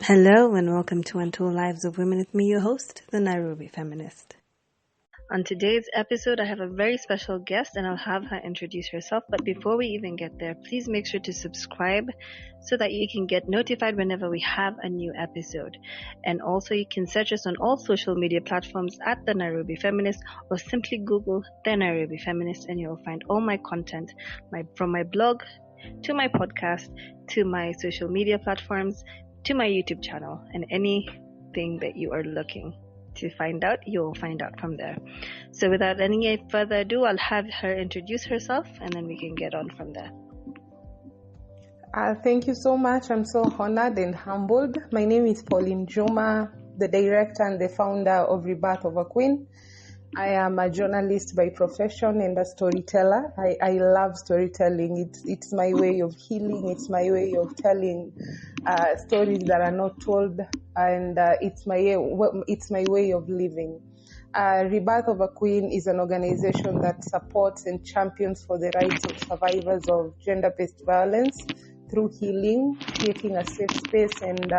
Hello and welcome to Untold Lives of Women with me, your host, the Nairobi Feminist. On today's episode, I have a very special guest and I'll have her introduce herself. But before we even get there, please make sure to subscribe so that you can get notified whenever we have a new episode. And also you can search us on all social media platforms at the Nairobi Feminist or simply Google the Nairobi Feminist and you'll find all my content from my blog to my podcast to my social media platforms to my YouTube channel, and anything that you are looking to find out, you'll find out from there. So without any further ado, I'll have her introduce herself and then we can get on from there. Thank you so much. I'm so honored and humbled. My name is Pauline, the director and the founder of Rebirth of a Queen. I am a journalist by profession and a storyteller. I love storytelling. It's my way of healing. It's my way of telling stories that are not told, and it's my way of living. Rebirth of a Queen is an organization that supports and champions for the rights of survivors of gender-based violence through healing, creating a safe space, and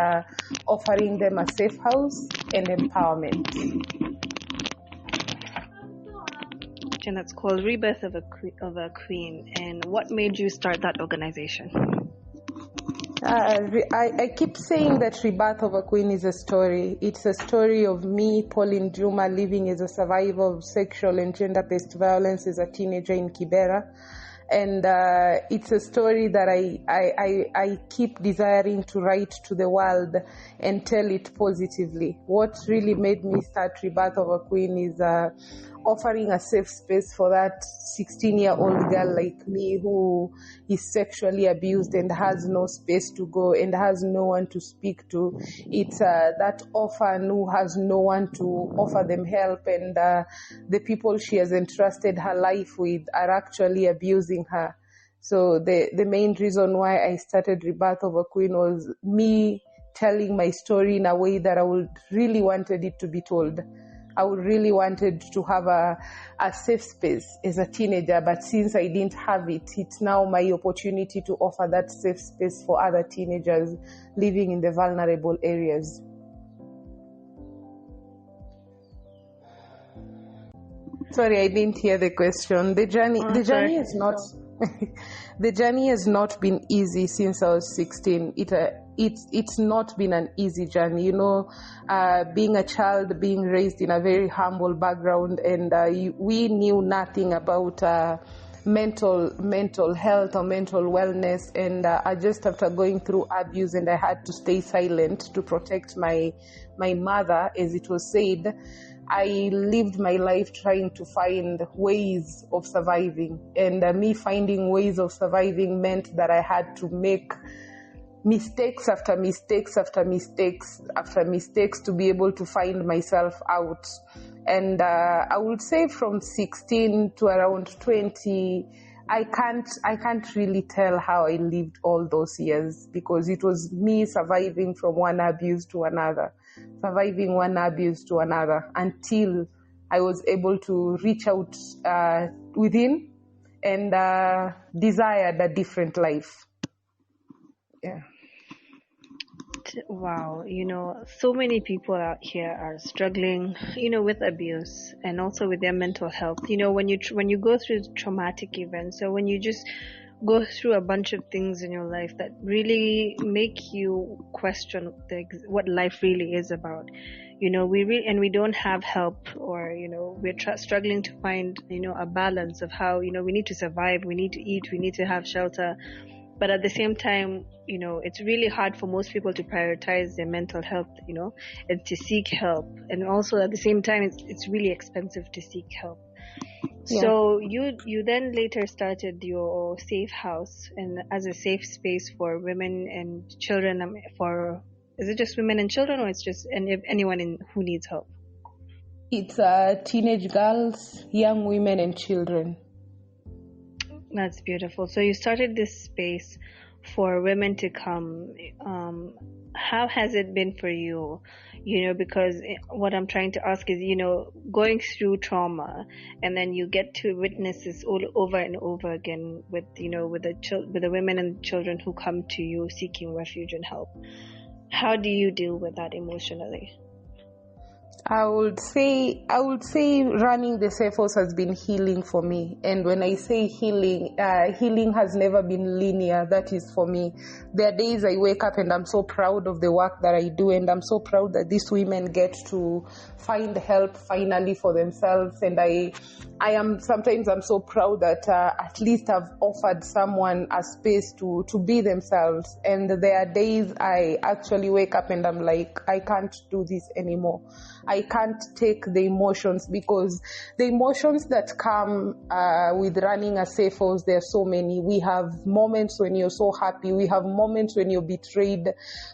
offering them a safe house and empowerment. And that's called Rebirth of a Queen. And what made you start that organization? I keep saying that Rebirth of a Queen is a story. It's a story of me, Pauline Juma, living as a survivor of sexual and gender-based violence as a teenager in Kibera. And it's a story that I keep desiring to write to the world and tell it positively. What really made me start Rebirth of a Queen is offering a safe space for that 16-year-old girl like me who is sexually abused and has no space to go and has no one to speak to. It's that orphan who has no one to offer them help, and the people she has entrusted her life with are actually abusing her. So the main reason why I started Rebirth of a Queen was me telling my story in a way that I would really wanted it to be told. I would really wanted to have a safe space as a teenager, but since I didn't have it, it's now my opportunity to offer that safe space for other teenagers living in the vulnerable areas. Sorry, I didn't hear the question. The journey is not the journey has not been easy since I was 16. It's not been an easy journey, being a child, being raised in a very humble background, and we knew nothing about mental health or mental wellness, and just after going through abuse, and I had to stay silent to protect my mother, as it was said. I lived my life trying to find ways of surviving, and me finding ways of surviving meant that I had to make mistakes after mistakes after mistakes after mistakes to be able to find myself out. And I would say from 16 to around 20, I can't really tell how I lived all those years, because it was me surviving from one abuse to another, until I was able to reach out within and desired a different life. Yeah. Wow, so many people out here are struggling, with abuse and also with their mental health. When you go through traumatic events, or when you just go through a bunch of things in your life that really make you question what life really is about. We don't have help, or we're struggling to find a balance of how we need to survive, we need to eat, we need to have shelter. But at the same time, it's really hard for most people to prioritize their mental health, and to seek help. And also at the same time, it's really expensive to seek help. Yeah. So you then later started your safe house, and as a safe space for women and children. Is it just women and children, or it's just anyone who needs help? It's teenage girls, young women, and children. That's beautiful. So you started this space for women to come. How has it been for you? Because what I'm trying to ask is, going through trauma, and then you get to witness this all over and over again with the women and children who come to you seeking refuge and help. How do you deal with that emotionally? I would say running the safe house has been healing for me. And when I say healing, healing has never been linear. That is for me. There are days I wake up and I'm so proud of the work that I do, and I'm so proud that these women get to find help finally for themselves. And I'm so proud that at least I've offered someone a space to be themselves. And there are days I actually wake up and I'm like, I can't do this anymore. I can't take the emotions, because the emotions that come with running a safe house, there are so many. We have moments when you're so happy. We have moments when you're betrayed.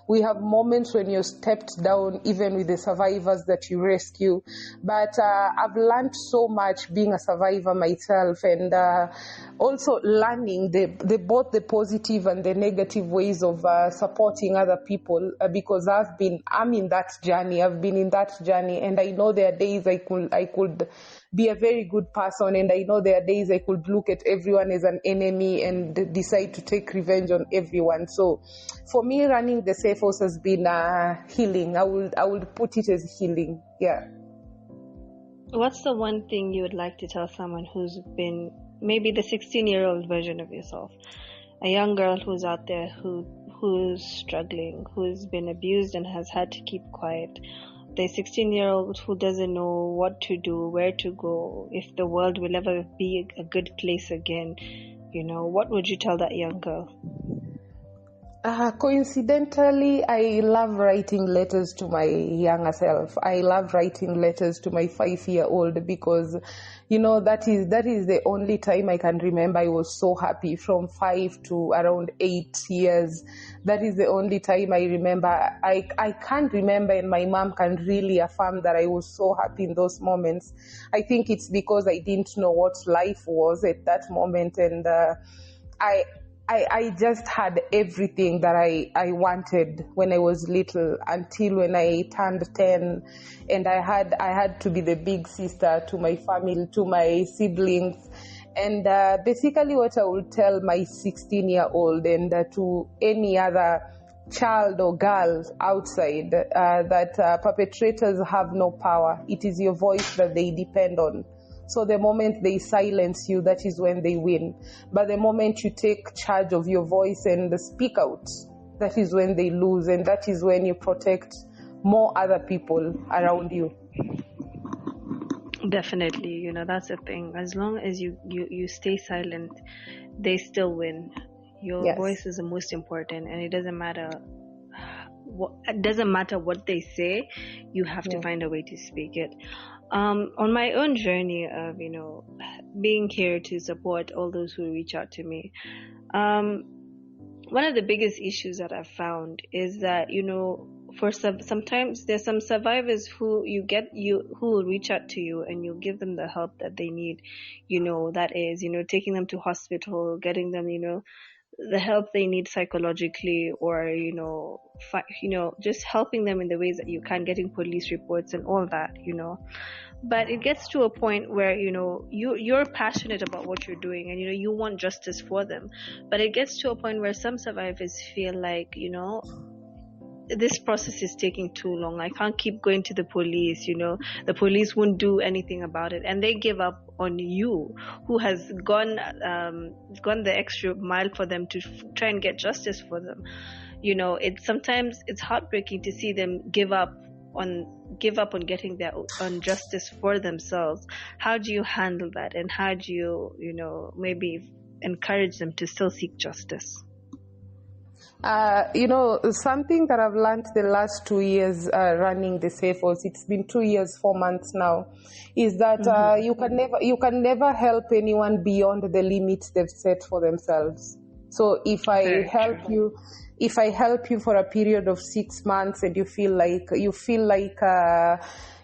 We have moments when you're stepped down, even with the survivors that you rescue. But I've learned so much being a survivor myself, and also learning both the positive and the negative ways of supporting other people, because I'm in that journey. I've been in that journey, and I know there are days I could be a very good person, and I know there are days I could look at everyone as an enemy and decide to take revenge on everyone. So for me, running the safe house has been healing. I would put it as healing. Yeah. What's the one thing you would like to tell someone who's been maybe the 16-year-old version of yourself, a young girl who's out there who's struggling, who's been abused and has had to keep quiet, the 16-year-old who doesn't know what to do, where to go, if the world will ever be a good place again? What would you tell that young girl? Coincidentally, I love writing letters to my younger self. I love writing letters to my 5-year-old, because, that is the only time I can remember I was so happy, from 5 to around 8 years. That is the only time I remember. I can't remember, and my mom can really affirm that I was so happy in those moments. I think it's because I didn't know what life was at that moment, and I just had everything that I wanted when I was little, until when I turned 10, and I had to be the big sister to my family, to my siblings. And basically what I would tell my 16-year-old and to any other child or girl outside, that perpetrators have no power. It is your voice that they depend on. So the moment they silence you, that is when they win. But the moment you take charge of your voice and speak out, that is when they lose. And that is when you protect more other people around you. Definitely, that's the thing. As long as you stay silent, they still win. Your voice is the most important, and it doesn't matter what they say. You have to find a way to speak it. On my own journey of being here to support all those who reach out to me, one of the biggest issues that I've found is that for sometimes there's some survivors who will reach out to you, and you give them the help that they need, that is taking them to hospital, getting them the help they need psychologically, or just helping them in the ways that you can, getting police reports and all that, but it gets to a point where you're passionate about what you're doing, and you want justice for them, but it gets to a point where some survivors feel like this process is taking too long. I can't keep going to the police, the police won't do anything about it, and they give up on you, who has gone the extra mile for them to try and get justice for them. Sometimes it's heartbreaking to see them give up on getting their own justice for themselves. How do you handle that, and how do you maybe encourage them to still seek justice? Something that I've learned the last 2 years running the safe house, it's been 2 years, 4 months now, is that you can never help anyone beyond the limits they've set for themselves. So if I help you for a period of 6 months, and you feel like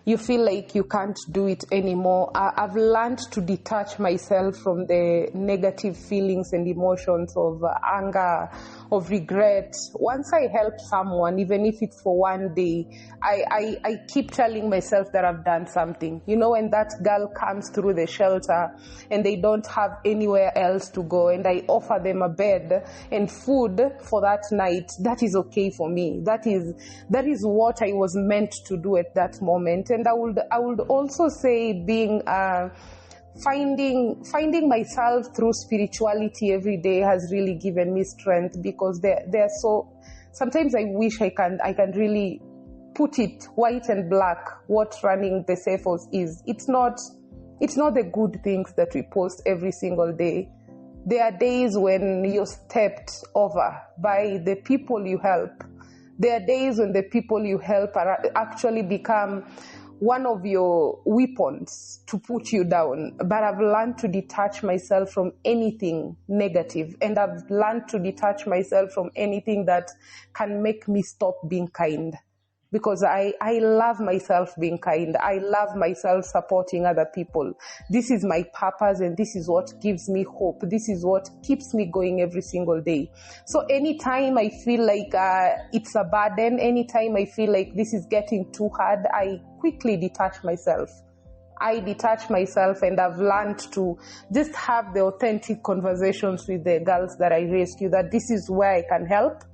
you feel like you can't do it anymore. I've learned to detach myself from the negative feelings and emotions of anger, of regret. Once I help someone, even if it's for one day, I keep telling myself that I've done something. You know, when that girl comes through the shelter and they don't have anywhere else to go, and I offer them a bed and food for that night, that is okay for me. That is what I was meant to do at that moment. And I would also say being finding myself through spirituality every day has really given me strength, because they're so, sometimes I wish I can really put it white and black what running the safe house is. It's not the good things that we post every single day. There are days when you're stepped over by the people you help. There are days when the people you help are actually become one of your weapons to put you down. But I've learned to detach myself from anything negative, and I've learned to detach myself from anything that can make me stop being kind. Because I love myself being kind. I love myself supporting other people. This is my purpose, and this is what gives me hope. This is what keeps me going every single day. So anytime I feel like it's a burden, anytime I feel like this is getting too hard, I quickly detach myself. I detach myself, and I've learned to just have the authentic conversations with the girls that I rescue, that this is where I can help.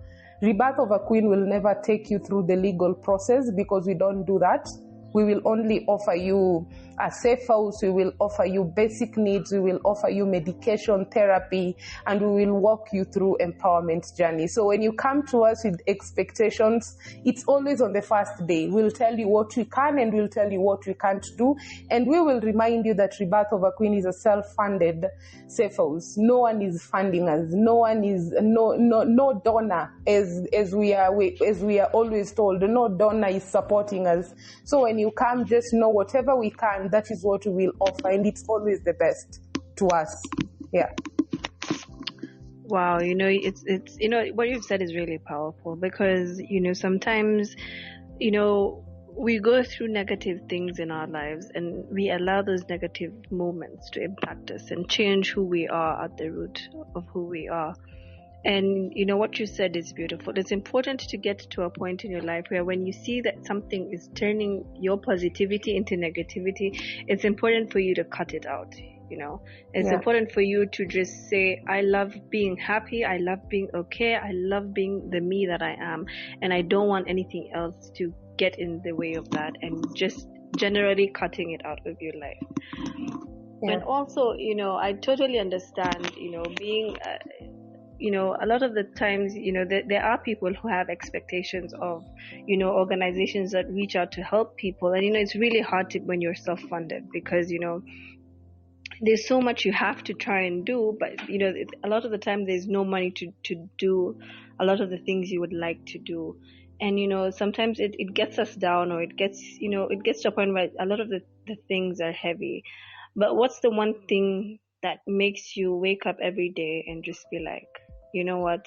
Rebirth of a Queen will never take you through the legal process, because we don't do that. We will only offer you a safe house, we will offer you basic needs, we will offer you medication, therapy, and we will walk you through empowerment journey. So when you come to us with expectations, it's always on the first day. We'll tell you what we can, and we'll tell you what we can't do, and we will remind you that Rebirth of a Queen is a self-funded safe house. No one is funding us. No one is no donor, as we are always told. No donor is supporting us. So when you come, just know whatever we can, that is what we will offer, and it's always the best to us. Yeah. Wow, it's what you've said is really powerful, because sometimes we go through negative things in our lives, and we allow those negative moments to impact us and change who we are at the root of who we are. And what you said is beautiful. It's important to get to a point in your life where when you see that something is turning your positivity into negativity, it's important for you to cut it out. It's important for you to just say, I love being happy, I love being okay, I love being the me that I am, and I don't want anything else to get in the way of that, and just generally cutting it out of your life. And also, I totally understand, being a lot of the times, there are people who have expectations of, organizations that reach out to help people. And, it's really hard when you're self-funded, because, there's so much you have to try and do, but, a lot of the time there's no money to do a lot of the things you would like to do. And, sometimes it gets us down, or it gets to a point where a lot of the things are heavy. But what's the one thing that makes you wake up every day and just be like, you know what,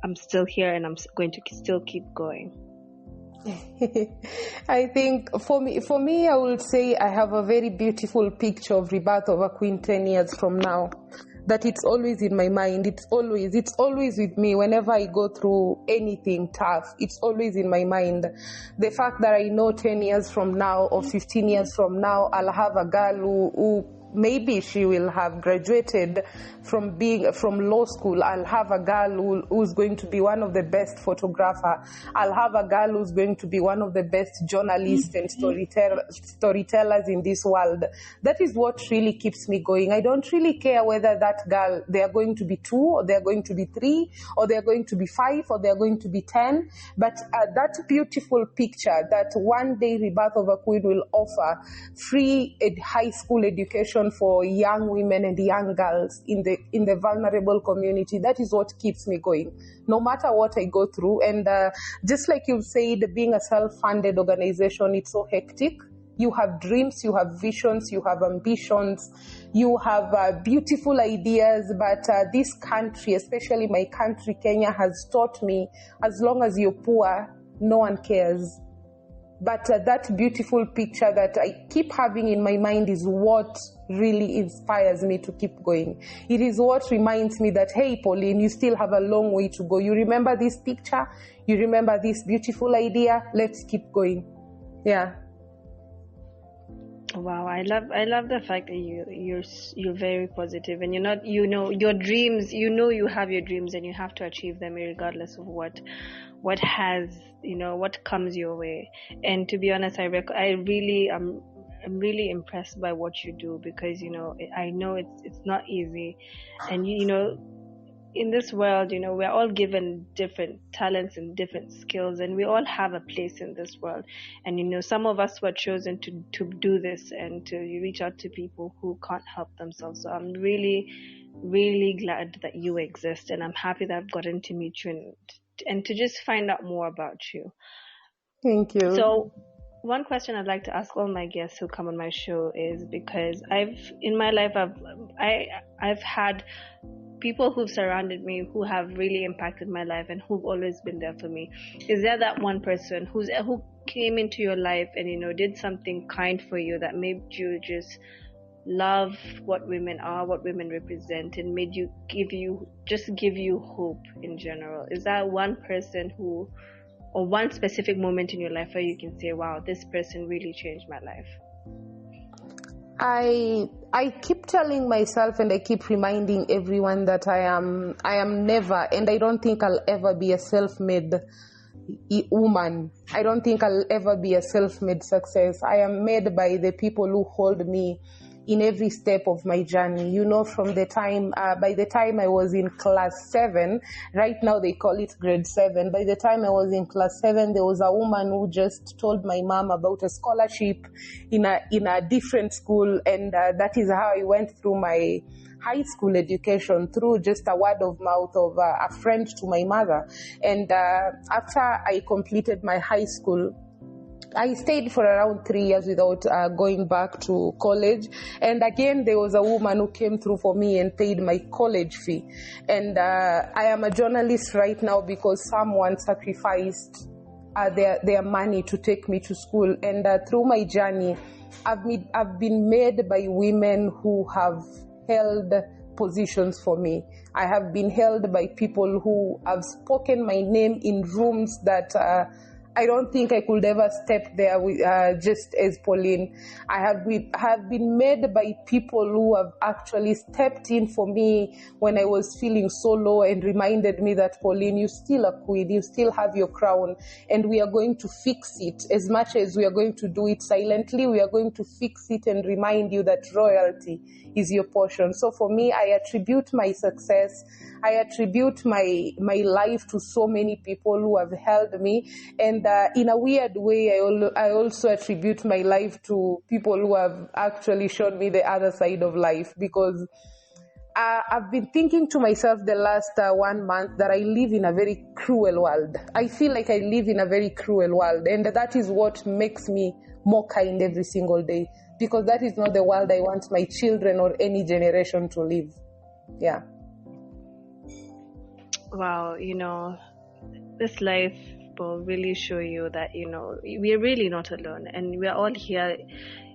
I'm still here, and I'm going to still keep going? I think for me, I would say I have a very beautiful picture of Rebirth of a Queen 10 years from now, that it's always in my mind. It's always with me. Whenever I go through anything tough, it's always in my mind. The fact that I know 10 years from now or 15 years from now, I'll have a girl who maybe she will have graduated from law school. I'll have a girl who's going to be one of the best photographer. I'll have a girl who's going to be one of the best journalists and storytellers in this world. That is what really keeps me going. I don't really care whether that girl, they are going to be 2, or they're going to be 3, or they're going to be 5, or they're going to be 10. But that beautiful picture that one day Rebirth of a Queen will offer free high school education for young women and young girls in the vulnerable community, that is what keeps me going, no matter what I go through. And just like you said, being a self-funded organization, it's so hectic. You have dreams, you have visions, you have ambitions, you have beautiful ideas, but this country, especially my country, Kenya, has taught me, as long as you're poor, no one cares. But that beautiful picture that I keep having in my mind is what really inspires me to keep going. It is what reminds me that, hey, Pauline, you still have a long way to go. You remember this picture? You remember this beautiful idea? Let's keep going. Yeah. Wow, I love the fact that you're very positive, and you're not, your dreams, you have your dreams and you have to achieve them regardless of what comes your way. And to be honest, I'm really impressed by what you do, because I know it's not easy, and in this world, we're all given different talents and different skills, and we all have a place in this world. And some of us were chosen to do this and to reach out to people who can't help themselves. So I'm really, really glad that you exist, and I'm happy that I've gotten to meet you and to just find out more about you. Thank you. So one question I'd like to ask all my guests who come on my show is, because in my life I've had people who've surrounded me who have really impacted my life and who've always been there for me. Is there that one person who came into your life and did something kind for you that made you just love what women are, what women represent, and made you give you hope in general? Is that one person or one specific moment in your life where you can say, wow, this person really changed my life? I keep telling myself, and I keep reminding everyone that I am never, and I don't think I'll ever be a self-made woman. I don't think I'll ever be a self-made success. I am made by the people who hold me in every step of my journey. From the time, by the time I was in class 7, right now they call it grade 7. By the time I was in class 7, there was a woman who just told my mom about a scholarship in a different school, and that is how I went through my high school education, through just a word of mouth of a friend to my mother. And after I completed my high school, I stayed for around 3 years without going back to college. And again, there was a woman who came through for me and paid my college fee. And I am a journalist right now because someone sacrificed their money to take me to school. And through my journey, I've been made by women who have held positions for me. I have been held by people who have spoken my name in rooms that I don't think I could ever step there with, just as Pauline. I have been made by people who have actually stepped in for me when I was feeling so low and reminded me that, Pauline, you're still a queen, you still have your crown, and we are going to fix it. As much as we are going to do it silently, we are going to fix it and remind you that royalty is your portion. So for me, I attribute my success, I attribute my life to so many people who have held me. And in a weird way, I also attribute my life to people who have actually shown me the other side of life, because I've been thinking to myself the last 1 month that I live in a very cruel world. I feel like I live in a very cruel world, and that is what makes me more kind every single day, because that is not the world I want my children or any generation to live. Yeah. Wow, this life will really show you that, we're really not alone, and we're all here.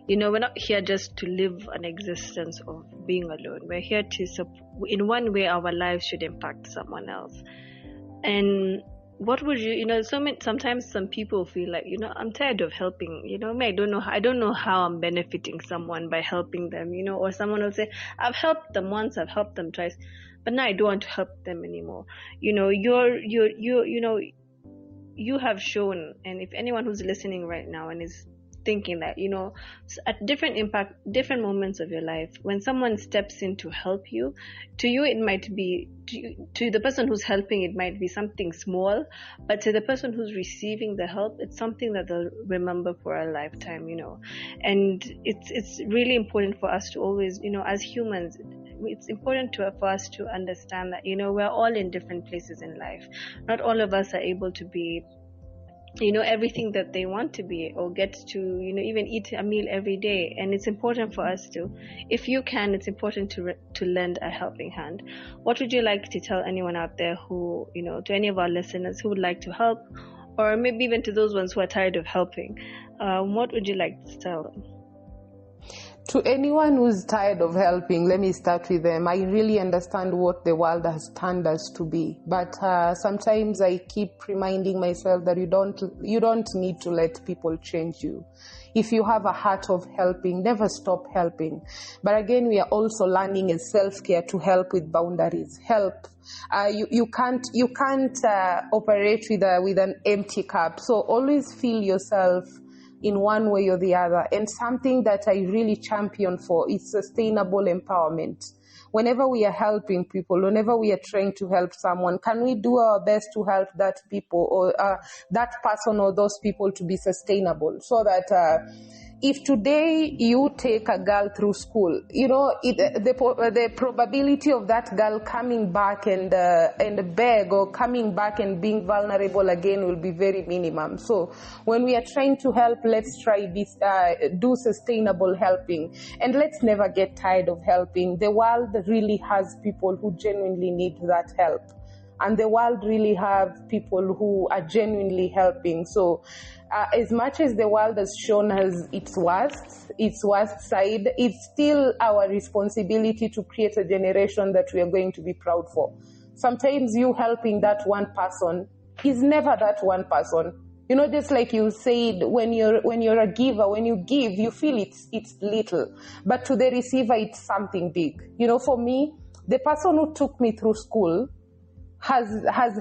We're not here just to live an existence of being alone. We're here to, in one way, our lives should impact someone else. And what would sometimes some people feel like, I'm tired of helping, I don't know how I'm benefiting someone by helping them, or someone will say, I've helped them once, I've helped them twice, but now I don't want to help them anymore. You have shown, and if anyone who's listening right now and is thinking that, at different moments of your life, when someone steps in to help you, to you it might be, to the person who's helping, it might be something small, but to the person who's receiving the help, it's something that they'll remember for a lifetime. And it's really important for us to always, as humans, it's important for us to understand that, we're all in different places in life. Not all of us are able to be, everything that they want to be, or get to, even eat a meal every day. And it's important for us to, if you can, it's important to lend a helping hand. What would you like to tell anyone out there who, to any of our listeners who would like to help, or maybe even to those ones who are tired of helping, what would you like to tell them? To anyone who's tired of helping, let me start with them. I really understand what the world has turned us to be, but sometimes I keep reminding myself that you don't need to let people change you. If you have a heart of helping, never stop helping. But again, we are also learning as self-care to help with boundaries. Help. You can't operate with an empty cup. So always fill yourself in one way or the other. And something that I really champion for is sustainable empowerment. Whenever we are helping people, whenever we are trying to help someone, can we do our best to help that people or that person or those people to be sustainable, so that if today you take a girl through school, the probability of that girl coming back and beg, or coming back and being vulnerable again, will be very minimum. So when we are trying to help, let's try this, do sustainable helping, and let's never get tired of helping. The world really has people who genuinely need that help, and the world really have people who are genuinely helping. So as much as the world has shown us its worst side, it's still our responsibility to create a generation that we are going to be proud for. Sometimes you helping that one person is never that one person. Just like you said, when you're a giver, when you give, you feel it's little, but to the receiver, it's something big. For me, the person who took me through school has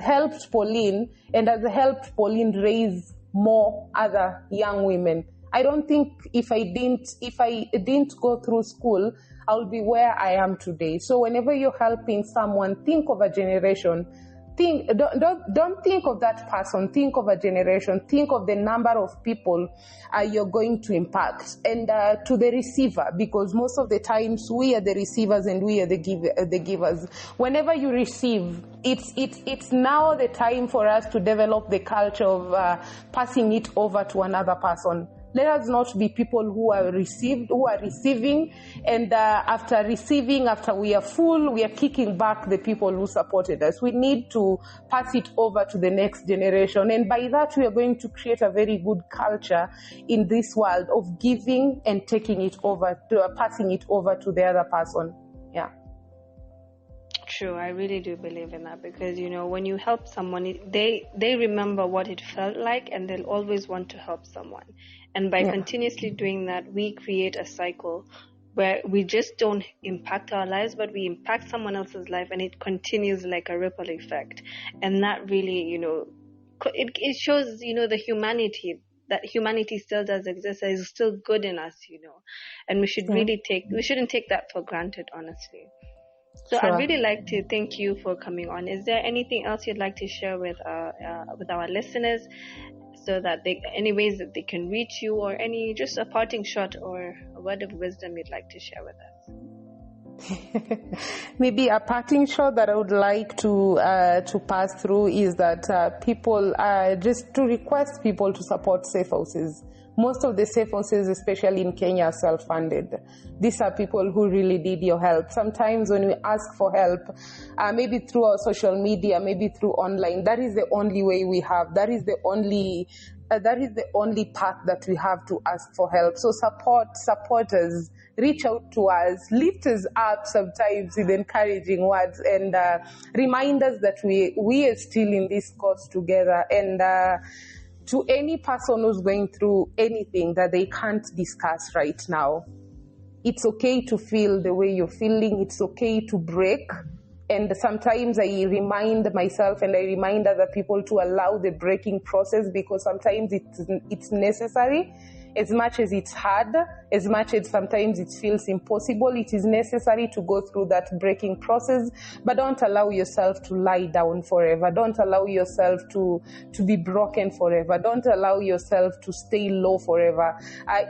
helped Pauline, and has helped Pauline raise more other young women. I don't think if I didn't go through school, I'll be where I am today. So whenever you're helping someone, think of a generation. Don't think of that person. Think of a generation. Think of the number of people you're going to impact, and to the receiver, because most of the times we are the receivers and we are the givers. Whenever you receive, it's now the time for us to develop the culture of passing it over to another person. Let us not be people who are receiving, and after we are full, we are kicking back the people who supported us. We need to pass it over to the next generation, and by that we are going to create a very good culture in this world of giving and taking it over, passing it over to the other person. Yeah. True, I really do believe in that, because when you help someone, they remember what it felt like, and they'll always want to help someone. And by continuously doing that, we create a cycle where we just don't impact our lives, but we impact someone else's life, and it continues like a ripple effect. And that really, it shows, the humanity, that humanity still does exist, that is still good in us, and we should we shouldn't take that for granted, honestly. So Sure. I'd really like to thank you for coming on. Is there anything else you'd like to share with our listeners, so that any ways that they can reach you, or just a parting shot or a word of wisdom you'd like to share with us? Maybe a parting shot that I would like to pass through is that people just to request people to support safe houses. Most of the safe houses, especially in Kenya, are self-funded. These are people who really need your help. Sometimes when we ask for help, maybe through our social media, maybe through online, that is the only way we have. That is the only path that we have to ask for help. So support us, reach out to us, lift us up sometimes with encouraging words, and remind us that we are still in this cause together. And to any person who's going through anything that they can't discuss right now, it's okay to feel the way you're feeling. It's okay to break. And sometimes I remind myself and I remind other people to allow the breaking process, because sometimes it's necessary. As much as it's hard, as much as sometimes it feels impossible, it is necessary to go through that breaking process. But don't allow yourself to lie down forever. Don't allow yourself to be broken forever. Don't allow yourself to stay low forever.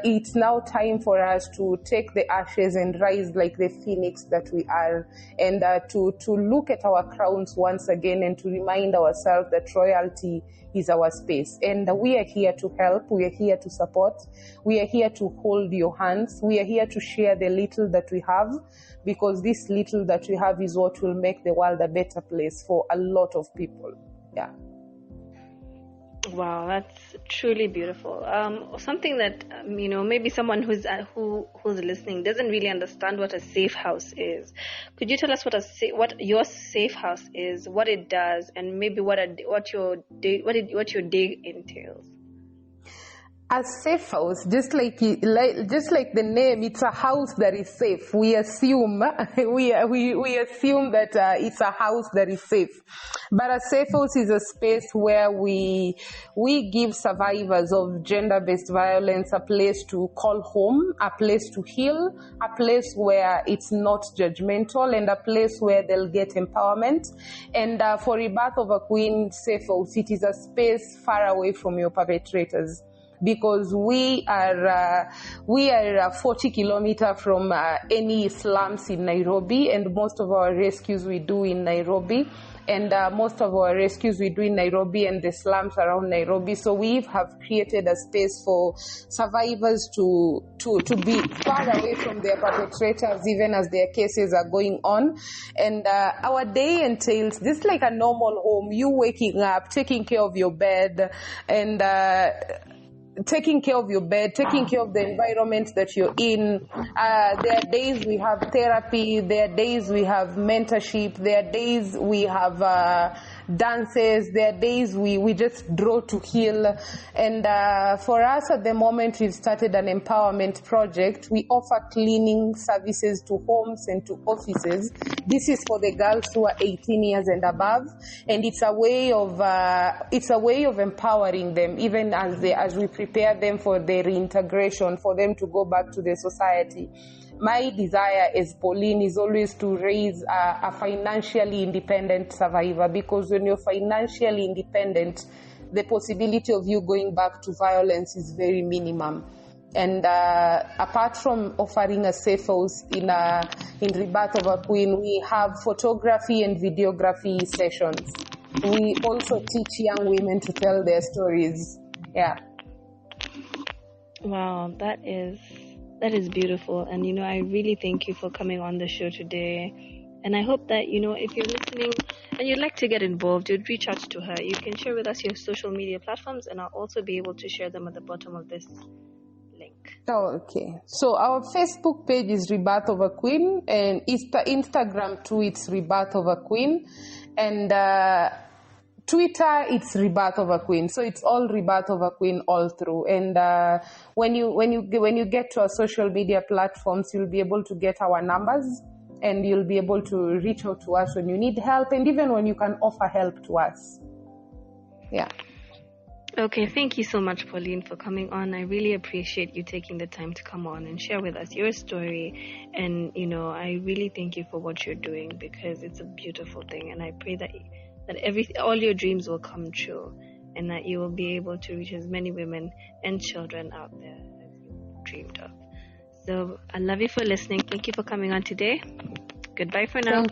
It's now time for us to take the ashes and rise like the phoenix that we are, and to look at our crowns once again, and to remind ourselves that royalty is our space. And we are here to help. We are here to support. We are here to hold your hands. We are here to share the little that we have, because this little that we have is what will make the world a better place for a lot of people. Yeah. Wow, that's truly beautiful. Something that maybe someone who's listening doesn't really understand what a safe house is. Could you tell us what your safe house is, what it does, and maybe what your day entails? A safe house, just like the name, it's a house that is safe. We assume we assume that it's a house that is safe. But a safe house is a space where we give survivors of gender-based violence a place to call home, a place to heal, a place where it's not judgmental, and a place where they'll get empowerment. And for Rebirth of a Queen Safe House, it is a space far away from your perpetrators, because we are 40 kilometers from any slums in Nairobi, and most of our rescues we do in Nairobi, and most of our rescues we do in Nairobi and the slums around Nairobi. So we have created a space for survivors to be far away from their perpetrators, even as their cases are going on. And our day entails this, like a normal home. You waking up, taking care of your bed, and taking care of your bed, taking care of the environment that you're in. There are days we have therapy, there are days we have mentorship, there are days we have dances, there are days we just draw to heal. And for us at the moment, we've started an empowerment project. We offer cleaning services to homes and to offices. This is for the girls who are 18 years and above, and it's a way of empowering them, even as we prepare them for their reintegration, for them to go back to the society. My desire as Pauline is always to raise a financially independent survivor, because when you're financially independent, the possibility of you going back to violence is very minimum. And apart from offering a safe house in Rebirth of a Queen, we have photography and videography sessions. We also teach young women to tell their stories. Yeah. Wow, that is beautiful. And I really thank you for coming on the show today. And I hope that if you're listening and you'd like to get involved, you'd reach out to her. You can share with us your social media platforms, and I'll also be able to share them at the bottom of this link. Oh, okay. So our Facebook page is Rebirth of a Queen, and Instagram too, it's Rebirth of a Queen, and Twitter, it's Rebirth of a Queen. So it's all Rebirth of a Queen all through. And when you get to our social media platforms, you'll be able to get our numbers, and you'll be able to reach out to us when you need help, and even when you can offer help to us. Yeah. Okay, thank you so much, Pauline, for coming on. I really appreciate you taking the time to come on and share with us your story. And, I really thank you for what you're doing, because it's a beautiful thing. And I pray that all your dreams will come true, and that you will be able to reach as many women and children out there as you dreamed of. So I love you for listening. Thank you for coming on today. Goodbye for now.